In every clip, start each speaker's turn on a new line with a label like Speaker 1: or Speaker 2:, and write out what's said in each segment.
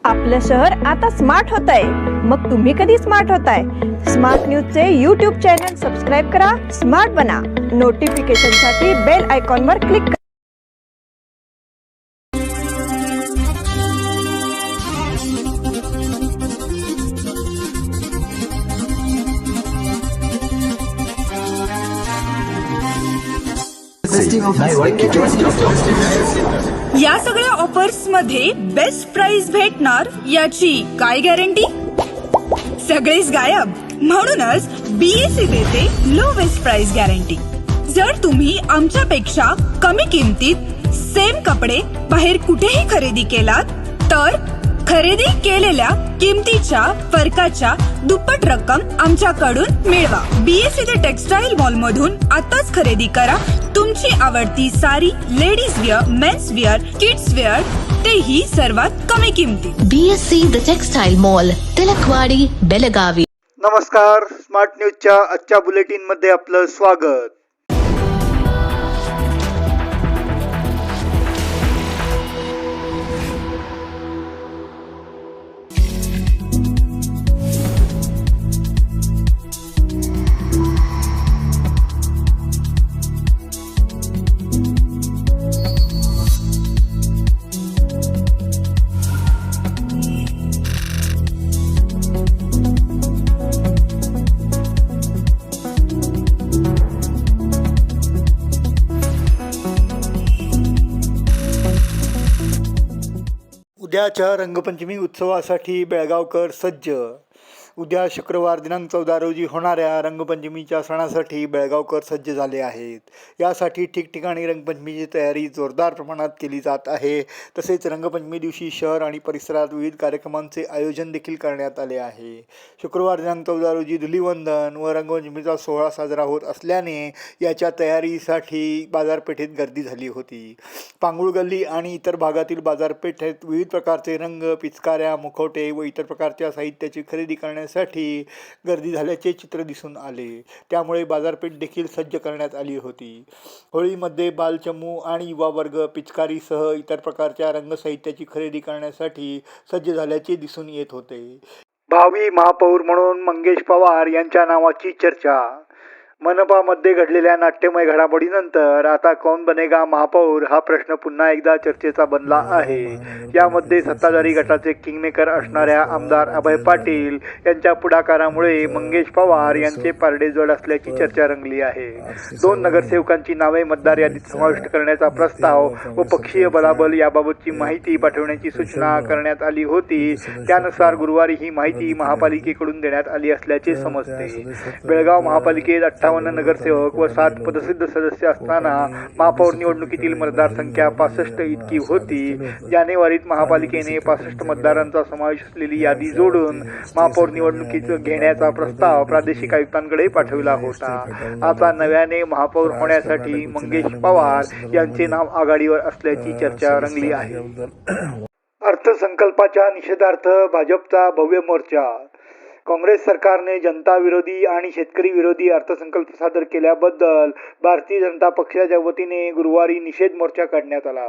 Speaker 1: आपलं शहर आता स्मार्ट होतंय. मग तुम्ही कधी स्मार्ट होताय? स्मार्ट न्यूजचे यूट्यूब चॅनल सबस्क्राईब करा, स्मार्ट बना. नोटिफिकेशनसाठी बेल आयकॉनवर क्लिक करा.
Speaker 2: या सगळ्या ऑफर्स मध्ये बेस्ट प्राइस भेटणार याची काय गॅरंटी? सगळेच गायब. म्हणूनच बीएससी देते लो बेस्ट प्राइस गॅरंटी. जर तुम्ही आमच्यापेक्षा कमी किमतीत सेम कपडे बाहेर कुठेही खरेदी केलात तर खरेदी केलेल्या किमतीच्या फरकाच्या दुप्पट रक्कम आमच्याकडून मिळवा. बीएससी द टेक्सटाईल मॉल मधून आताच खरेदी करा तुमची आवडती sari, ladies wear, mens wear, kids wear, तेही सर्वात कमी किमतीत.
Speaker 3: BSC the textile mall, Tilakwadi, Belagavi.
Speaker 4: नमस्कार, स्मार्ट न्यूजच्या आजच्या बुलेटिन मध्ये आपलं स्वागत. उद्याच्या रंगपंचमी उत्सवासाठी बेळगावकर सज्ज. उद्या शुक्रवार दिनांक 14 रोजी होणाऱ्या रंगपंचमीच्या सणासाठी बेळगावकर सज्ज झाले आहेत. यासाठी ठिकठिकाणी रंगपंचमीची तयारी जोरदार प्रमाणात केली जात आहे. तसेच रंगपंचमी दिवशी शहर आणि परिसरात विविध कार्यक्रमांचे आयोजन देखील करण्यात आले आहे. शुक्रवार दिनांक 14 रोजी धुलीवंदन व रंगपंचमीचा सोहळा साजरा होत असल्याने याच्या तयारीसाठी बाजारपेठेत गर्दी झाली होती. पांगुळ गल्ली आणि इतर भागातील बाजारपेठेत विविध प्रकारचे रंग, पिचकाऱ्या, मुखवटे व इतर प्रकारच्या साहित्याची खरेदी करण्यासाठी गर्दी झाल्याचे चित्र दिसून आले. त्यामुळे बाजारपेठ देखील सज्ज करण्यात आली होती. होळीमध्ये बालचमू आणि युवा वर्ग पिचकारीसह इतर प्रकारच्या रंगसाहित्याची खरेदी करण्यासाठी सज्ज झाल्याचे दिसून येत होते. भावी महापौर म्हणून मंगेश पवार यांच्या नावाची चर्चा. मनपामध्ये घडलेल्या नाट्यमय घडामोडीनंतर आता कौन बनेगा महापौर हा प्रश्न पुन्हा एकदा चर्चेचा बनला आहे. यामध्ये सत्ताधारी गटाचे किंगमेकर असणाऱ्या आमदार अभय पाटील यांच्या पुढाकारामुळे मंगेश पवार यांचे पारडे जड असल्याची चर्चा रंगली आहे. 2 नगरसेवकांची नावे मतदार यादीत समाविष्ट करण्याचा प्रस्ताव व पक्षीय बलाबल याबाबतची माहिती पाठवण्याची सूचना करण्यात आली होती. त्यानुसार गुरुवारी ही माहिती महापालिकेकडून देण्यात आली असल्याचे समजते. बेळगाव महापालिकेत 58 नगरसेवक व 7 पदसिद्ध सदस्य असताना महापौर निवडणुकीतील मतदारसंख्या 65 इतकी होती. जानेवारीत महापालिकेने 65 मतदारांचा समावेश असलेली यादी जोडून महापौर निवडणुकीत घेण्याचा प्रस्ताव प्रादेशिक आयुक्तांकडे पाठविला होता. आता नव्याने महापौर होण्यासाठी मंगेश पवार यांचे नाव आघाडीवर असल्याची चर्चा रंगली आहे. अर्थसंकल्पाच्या निषेधार्थ भाजपचा भव्य मोर्चा. काँग्रेस सरकारने जनता विरोधी आणि शेतकरी विरोधी अर्थसंकल्प सादर केल्याबद्दल भारतीय जनता पक्षाच्या वतीने गुरुवारी निषेध मोर्चा काढण्यात आला.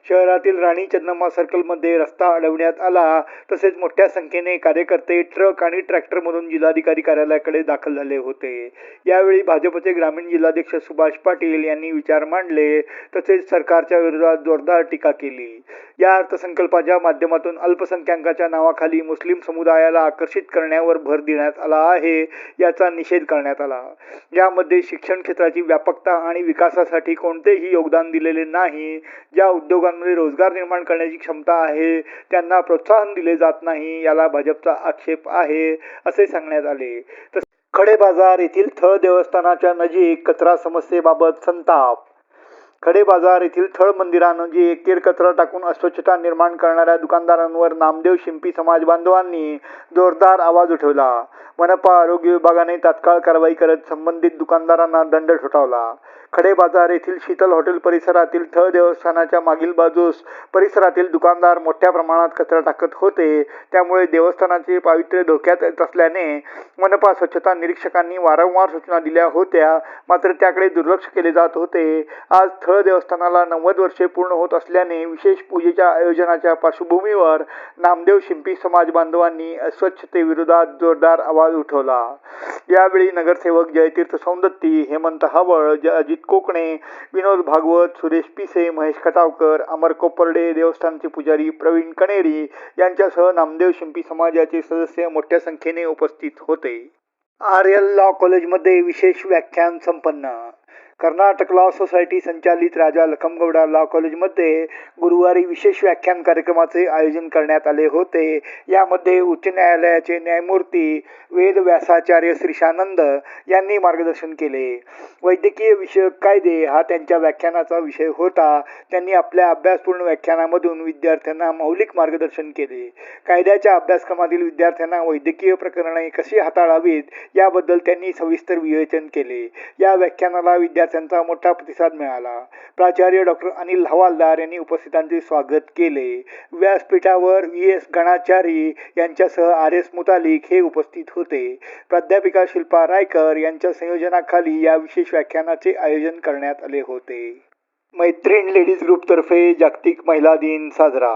Speaker 4: शहरातील राणी चन्नम्मा सर्कलमध्ये रस्ता अडवण्यात आला. तसेच मोठ्या संख्येने कार्यकर्ते ट्रक आणि ट्रॅक्टरमधून जिल्हाधिकारी कार्यालयाकडे दाखल झाले होते. यावेळी भाजपचे ग्रामीण जिल्हाध्यक्ष सुभाष पाटील यांनी विचार मांडले. तसेच सरकारच्या विरोधात जोरदार टीका केली. या अर्थसंकल्पाच्या माध्यमातून अल्पसंख्याकांच्या नावाखाली मुस्लिम समुदायाला आकर्षित करण्यावर भर देण्यात आला आहे. याचा निषेध करण्यात आला. यामध्ये शिक्षण क्षेत्राची व्यापकता आणि विकासासाठी कोणतेही योगदान दिलेले नाही. ज्या उद्योगांमध्ये रोजगार निर्माण करण्याची क्षमता आहे त्यांना प्रोत्साहन दिले जात नाही, याला भाजपचा आक्षेप आहे असे सांगण्यात आले. खडेबाजार येथील थळ देवस्थानाच्या नजीक कचरा समस्येबाबत संताप. खडेबाजार येथील थळ मंदिरानजीक केरकचरा टाकून अस्वच्छता निर्माण करणाऱ्या दुकानदारांवर नामदेव शिंपी समाज बांधवांनी जोरदार आवाज उठवला. मनपा आरोग्य विभागाने तात्काळ कारवाई करत संबंधित दुकानदारांना दंड ठोठावला. खडेबाजार येथील शीतल हॉटेल परिसरातील थळ देवस्थानाच्या मागील बाजूस परिसरातील दुकानदार मोठ्या प्रमाणात कचरा टाकत होते. त्यामुळे देवस्थानाचे पावित्र्य धोक्यात येत असल्याने मनपा स्वच्छता निरीक्षकांनी वारंवार सूचना दिल्या होत्या, मात्र त्याकडे दुर्लक्ष केले जात होते. आज थळ विठ्ठल देवस्थानाला 90 वर्षे पूर्ण होत असल्याने विशेष पूजेच्या आयोजनाच्या पार्श्वभूमीवर नामदेव शिंपी समाज बांधवांनी अस्वच्छतेविरोधात जोरदार आवाज उठवला. यावेळी नगरसेवक जयतीर्थ सौंदत्ती, हेमंत हावळ, अजित कोकणे, विनोद भागवत, सुरेश पिसे, महेश खटावकर, अमर कोपर्डे, देवस्थानचे पुजारी प्रवीण कणेरी यांच्यासह नामदेव शिंपी समाजाचे सदस्य मोठ्या संख्येने उपस्थित होते. आर्यल लॉ कॉलेजमध्ये विशेष व्याख्यान संपन्न. कर्नाटक लॉ सोसायटी संचालित राजा लखमगौडा लॉ कॉलेजमध्ये गुरुवारी विशेष व्याख्यान कार्यक्रमाचे आयोजन करण्यात आले होते. यामध्ये उच्च न्यायालयाचे न्यायमूर्ती वेद व्यासाचार्य श्रीशानंद यांनी मार्गदर्शन केले. वैद्यकीय विषयक कायदे हा त्यांच्या व्याख्यानाचा विषय होता. त्यांनी आपल्या अभ्यासपूर्ण व्याख्यानामधून विद्यार्थ्यांना मौलिक मार्गदर्शन केले. कायद्याच्या अभ्यासक्रमातील विद्यार्थ्यांना वैद्यकीय प्रकरणे कशी हाताळावीत याबद्दल त्यांनी सविस्तर विवेचन केले. या व्याख्यानाला विद्यार्थ्यांचा मोठा प्रतिसाद मिळाला. प्राचार्य डॉक्टर अनिल हवालदार यांनी उपस्थितांचे स्वागत केले. व्यासपीठावर VS गणाचारी यांच्यासह RS मुतालिक हे उपस्थित होते. प्राध्यापिका शिल्पा रायकर यांच्या संयोजनाखाली या विशेष व्याख्यानाचे आयोजन करण्यात आले होते. मैत्रीण लेडीज ग्रुपतर्फे जागतिक महिला दिन साजरा.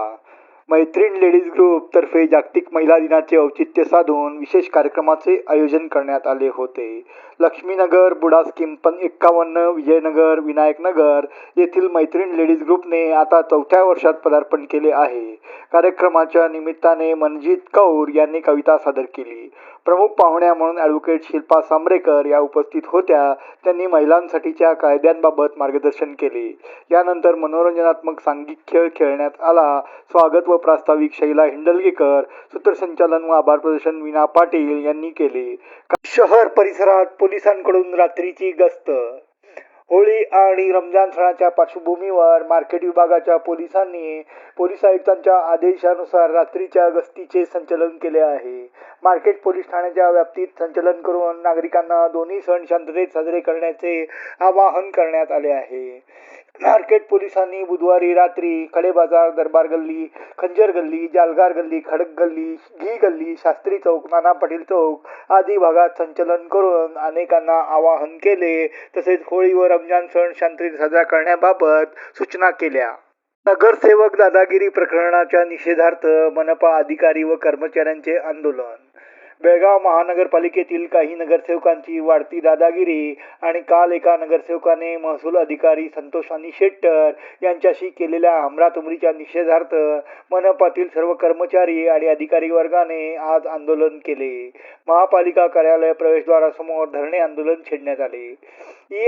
Speaker 4: मैत्रीण लेडीज ग्रुपतर्फे जागतिक महिला दिनाचे औचित्य साधून विशेष कार्यक्रमाचे आयोजन करण्यात आले होते. लक्ष्मीनगर, बुडा स्कीम 51, विजयनगर, विनायकनगर येथील मैत्रीण लेडीज ग्रुपने आता 4थ्या वर्षात पदार्पण केले आहे. कार्यक्रमाच्या निमित्ताने मनजित कौर यांनी कविता सादर केली. प्रमुख पाहुण्या म्हणून ॲडव्होकेट शिल्पा सांबरेकर या उपस्थित होत्या. त्यांनी महिलांसाठीच्या कायद्यांबाबत मार्गदर्शन केले. यानंतर मनोरंजनात्मक सांघिक खेळ खेळण्यात आला. स्वागत व प्रास्ताविक शैला हिंडलगेकर, सूत्रसंचालन व आभार प्रदर्शन वीणा पाटील यांनी केले. शहर परिसरात पोलिसांकडून रात्रीची गस्त. होळी आणि रमजान सणाच्या पार्श्वभूमीवर मार्केट विभागाच्या पोलिसांनी पोलीस आयुक्तांच्या आदेशानुसार रात्रीच्या गस्तीचे संचलन केले आहे. मार्केट पोलीस ठाण्याच्या व्याप्तीत संचलन करून नागरिकांना दोन्ही सण शांततेत साजरे करण्याचे आवाहन करण्यात आले आहे. मार्केट पोलिसांनी बुधवारी रात्री खडेबाजार, दरबार गल्ली, खंजर गल्ली, जालगार गल्ली, खडक गल्ली, घी गल्ली, शास्त्री चौक, नाना पाटील चौक आदी भागात संचलन करून अनेकांना आवाहन केले. तसेच होळी व रमजान सण शांततेत साजरा करण्याबाबत सूचना केल्या. नगरसेवक दादागिरी प्रकरणाच्या निषेधार्थ मनपा अधिकारी व कर्मचाऱ्यांचे आंदोलन. बेळगाव महानगरपालिकेतील काही नगरसेवकांची वाढती दादागिरी आणि काल एका नगरसेवकाने महसूल अधिकारी संतोष आणि शेट्टर यांच्याशी केलेल्या हमरातुमरीच्या निषेधार्थ मनपातील सर्व कर्मचारी आणि अधिकारी वर्गाने आज आंदोलन केले. महापालिका कार्यालय प्रवेशद्वारासमोर धरणे आंदोलन छेडण्यात आले.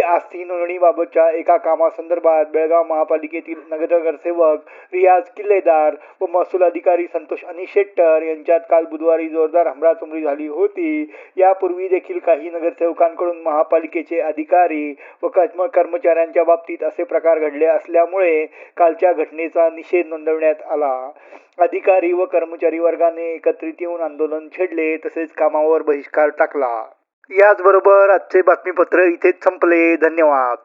Speaker 4: आस्ती नोंदणीबाबतच्या एका कामासंदर्भात बेळगाव महापालिकेतील नगरसेवक रियाज किल्लेदार व महसूल अधिकारी संतोष आणि शेट्टर यांच्यात काल बुधवारी जोरदार हमरातुमरी झाली होती. यापूर्वी देखील काही नगरसेवकांकडून महापालिकेचे अधिकारी व कर्मचाऱ्यांच्या बाबतीत असे प्रकार घडले असल्यामुळे कालच्या घटनेचा निषेध नोंदवण्यात आला. अधिकारी व कर्मचारी वर्गाने एकत्रित येऊन आंदोलन छेडले तसेच कामावर बहिष्कार टाकला. याचबरोबर आजचे बातमीपत्र इथेच संपले. धन्यवाद.